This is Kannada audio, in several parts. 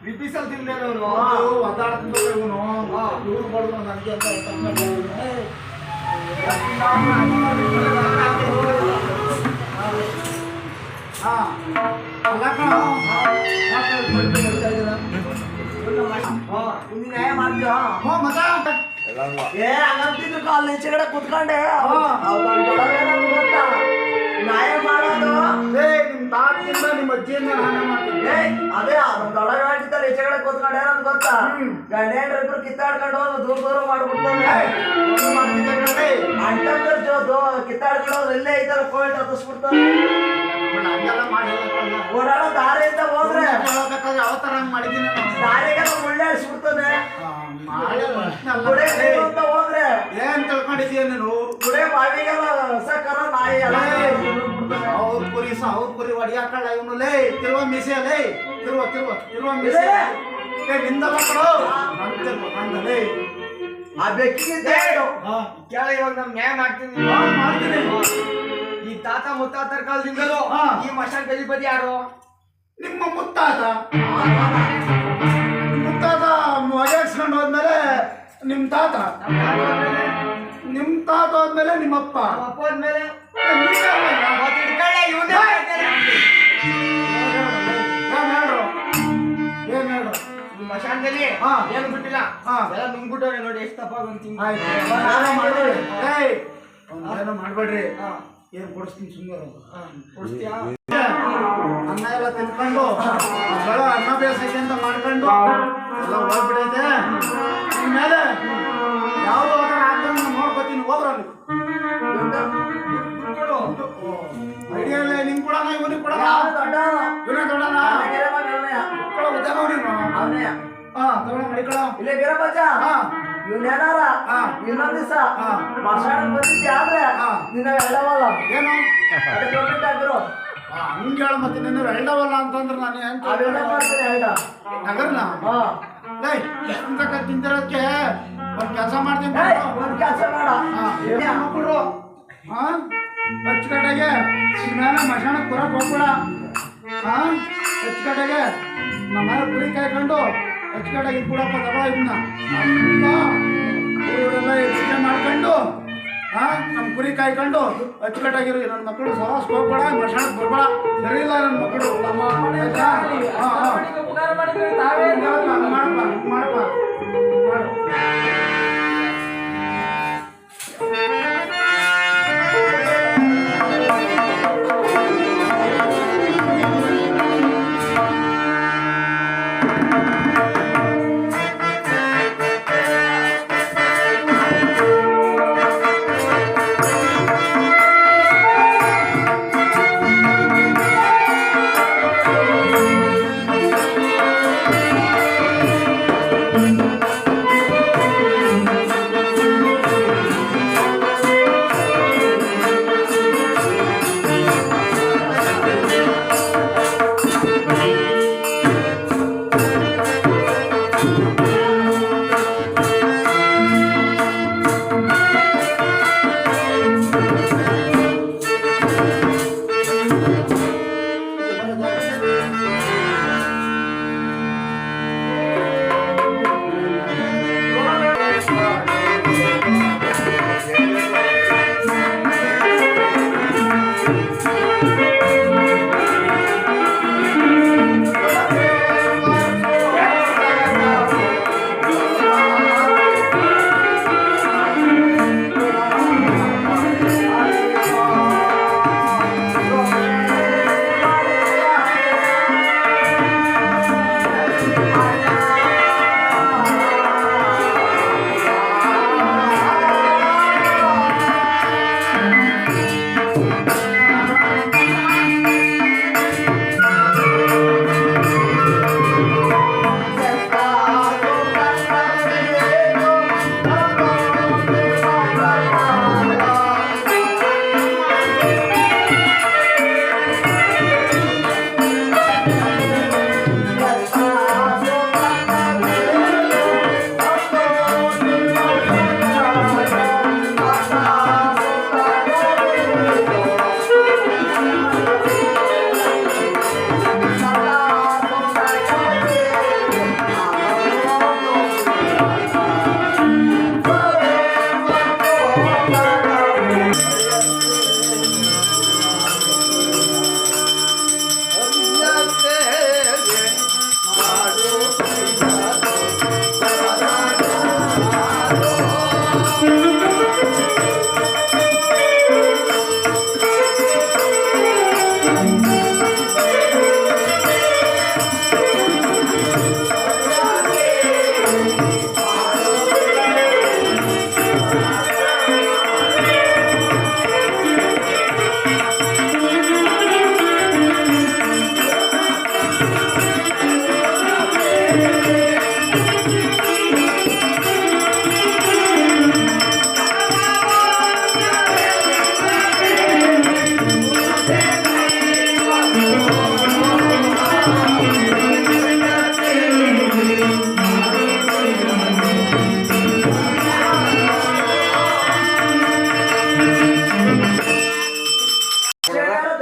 ರಿಪೀಸಲ್ ತಿಂದೇನು ಒದ್ದಾಡ್ತಿದ್ದ ಇವನು ಇವ್ರು ಬಡ್ದು ನನಗೆ ನ್ಯಾಯ ಮಾಡ್ತೀವ ಏ ಹಂಗಂತಿದ್ರು ಕಾಲ್ ಈಚೆ ಕಡೆ ಕುತ್ಕೊಂಡೆ ಗೊತ್ತಾ ನ್ಯಾಯ ಮಾಡೋದು ನಿಮ್ ತಾತಿಂದ ನಿಮ್ಮ ಅಜ್ಜಿಯಿಂದ ನಾನೇ ಮಾಡ್ತೀನಿ ಅದೇ ದೊಡ್ಡ ಹೇಳ್ತಿದ್ದಾರೆ ಈಚೆ ಕಡೆ ಕುತ್ಕೊಂಡೆ ನನ್ಗೆ ಗೊತ್ತಾ ಗಂಡ ಹೆಂಡ್ರು ಇಬ್ರು ಕಿತ್ತಾಡ್ಕೊಂಡು ಹೋದ್ರು ದೂರ ದೂರ ಮಾಡ್ಬಿಡ್ತಾರೆ ಅಂಟಂದ್ರ ಜೋದು ಕಿತ್ತಾಡ್ಕೊಂಡು ಹೋದ್ರೆ ಇಲ್ಲೇ ಐತಲ್ಲ ಕೋವಿಡ್ ಹತ್ತಿಸ್ಬಿಡ್ತಾರೆ ಓಡಾಡೋ ದಾರಿಯಿಂದ ಹೋದ್ರೆ ಅವತಾರ ಮಾಡಿದ್ದೀನಿ ದಾರಿಗೆಲ್ಲ ಮುಳ್ಳೆ ಹರಿಸ್ಬಿಡ್ತಾನೆ ಅಂತ ಹೋದ್ರೆ ಏನ್ ತಿಳ್ಕೊಂಡಿದೀಯ ನೀನು ಗುಡೆ ಬಾವಿಗೆಲ್ಲ ಸಕರ ನಾಯಿ ಅವ್ರ ಕುರಿ ಹೊಡಿಯಾಕಲ್ಲ ಇವನು ಲೇ ತಿರುವ ಮೀಸೆ ಲೇ ತಿರುವ ಮೀಸೆ ನಿಂದ ಮಕ್ಕಳು ನಂದಲೇ ಆ ಬೆಕ್ಕಿಗೆ ಕೇಳ ಇವಾಗ ನಮ್ ನ್ಯಾಯ ಮಾಡ್ತೀನಿ ಈ ತಾತ ಮುತ್ತಾತರ ಕಾಲದಿಂದಲೂ ಈ ಮಶಾನ್ ಗಲಿಪತಿ ಯಾರು ನಿಮ್ಮ ಮುತ್ತಾತ ಒಗೆಸ್ಕೊಂಡು ಹೋದ್ಮೇಲೆ ನಿಮ್ ತಾತ ಹೋದ್ಮೇಲೆ ನಿಮ್ಮಪ್ಪ ಅಪ್ಪ ಹೋದ್ಮೇಲೆ ಏನ್ ಹೇಳ್ರು ಮಶಾನ್ದಲ್ಲಿ ಏನು ಬಿಟ್ಟಿಲ್ಲ ಎಲ್ಲ ನುಂಗ್ಬಿಟ್ಟವ್ರೆ ನೋಡಿ ಎಷ್ಟು ತಪ್ಪಾಗ ಏನೋ ಮಾಡ್ಬೇಡ್ರಿ ಏನ್ ಕೊಡಿಸ್ತೀನಿ ಸುಮ್ಮನೆ ಕೊಡಿಸ್ತೀಯಾ ಅನ್ನ ಎಲ್ಲ ತಿನ್ಕೊಂಡು ಅನ್ನ ಬೇಸೈತೆ ಅಂತ ಮಾಡ್ಕೊಂಡು ಎಲ್ಲ ಹೋಗ್ಬಿಡೈತೆ ಇನ್ಮೇಲೆ ಯಾವ್ದು ನೋಡ್ಕೊತೀನಿ ಹೋದ್ರಲ್ಲಿ ಐಡಿಯಾ ಇಲ್ಲ ನಿಂಗೆ ಕೊಡೋಣ ಇವನಿಗೆ ಕೊಡೋಣ ಇವನೇ ದೊಡ್ಡಣ ಉದ್ಯೋಗ ಇಲ್ಲೇ ವೀರಪ್ಪಜ್ಜ ಇವನೇನಾರ ಇನ್ನೊಂದ್ ದಿವಸ ಮಸಾಣಕ್ ಬಂದಿದ್ದೆ ಆದ್ರೆ ನಿನ್ನ ಹೇಳವಲ್ಲ ಏನು ಕಂಪ್ಲೀಟ್ ಆಗಿರೋ ಹಂಗೆ ಹೇಳ ಮತ್ತೆ ನಿನ್ನ ವೆಲ್ಡವಲ್ಲ ಅಂತಂದ್ರೆ ನಾನು ಮಾಡ್ತೀನಿ ಹೇಳ ನಗರ್ನ ತಿಂತಿರೋದಕ್ಕೆ ಒಂದ್ ಕೆಲಸ ಮಾಡ್ತೀನಿ ಒಂದ್ ಕೆಲಸ ಮಾಡ ಮಕ್ಕಳು ಅಚ್ಚುಕಟ್ಟಾಗೆ ಇನ್ಮೇಲೆ ಮಶಾಣಕ್ಕೆ ಬರೋಕೆ ಹೋಗ್ಬೇಡ ಅಚ್ಚುಕಟ್ಟಾಗೆ ನಮ್ಮ ಮನೆ ಕುರಿ ಕಾಯ್ಕೊಂಡು ಅಚ್ಚುಕಟ್ಟಾಗಿ ಇದ್ಬಿಡಪ್ಪ ತಗೊಳ ಇದನ್ನ ಇವರೆಲ್ಲ ಪೂಜೆ ಮಾಡ್ಕೊಂಡು ನಮ್ಮ ಕುರಿ ಕಾಯ್ಕೊಂಡು ಅಚ್ಚುಕಟ್ಟಾಗಿರು ನನ್ನ ಮಕ್ಕಳು ಸವಾಸ್ ಹೋಗ್ಬೇಡ ಮಶಾಣಕ್ಕೆ ಬರ್ಬೇಡ ಸರಿ ಇಲ್ಲ ನನ್ನ ಮಕ್ಕಳು ಮಾಡಪ್ಪ ಮಾಡು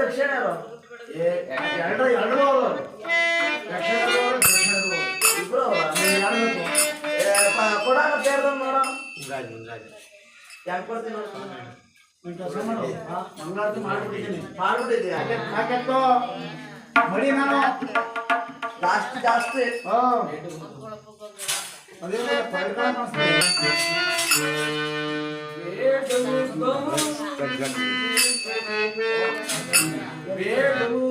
ದಕ್ಷಿಣ ಎರಡು ಎರಡು ದಕ್ಷಿಣದವರು ದಕ್ಷಿಣದವರು ಇಬ್ರು ಹೇಳ್ಬೇಕು ಕೊಡಾಕ ಸೇರ್ದ ನೋಡ ಮುಂಗಾಜಿ ಮುಂಗಾಜಿ ಯಾಕೆ ಕೊಡ್ತೀನಿ ನೋಡ ನೀನ್ ಕೆಲಸ ಮಾಡು ಮಂಗಳಾರತಿ ಮಾಡ್ಬಿಟ್ಟಿದ್ದೀನಿ ಮಾಡ್ಬಿಟ್ಟಿದ್ಯಾ ಯಾಕೆತ್ತು ಮಳಿ ನಾನು ಜಾಸ್ತಿ ಜಾಸ್ತಿ ಅದೇ ಪಡ್ಕಳ ಬೇಡವು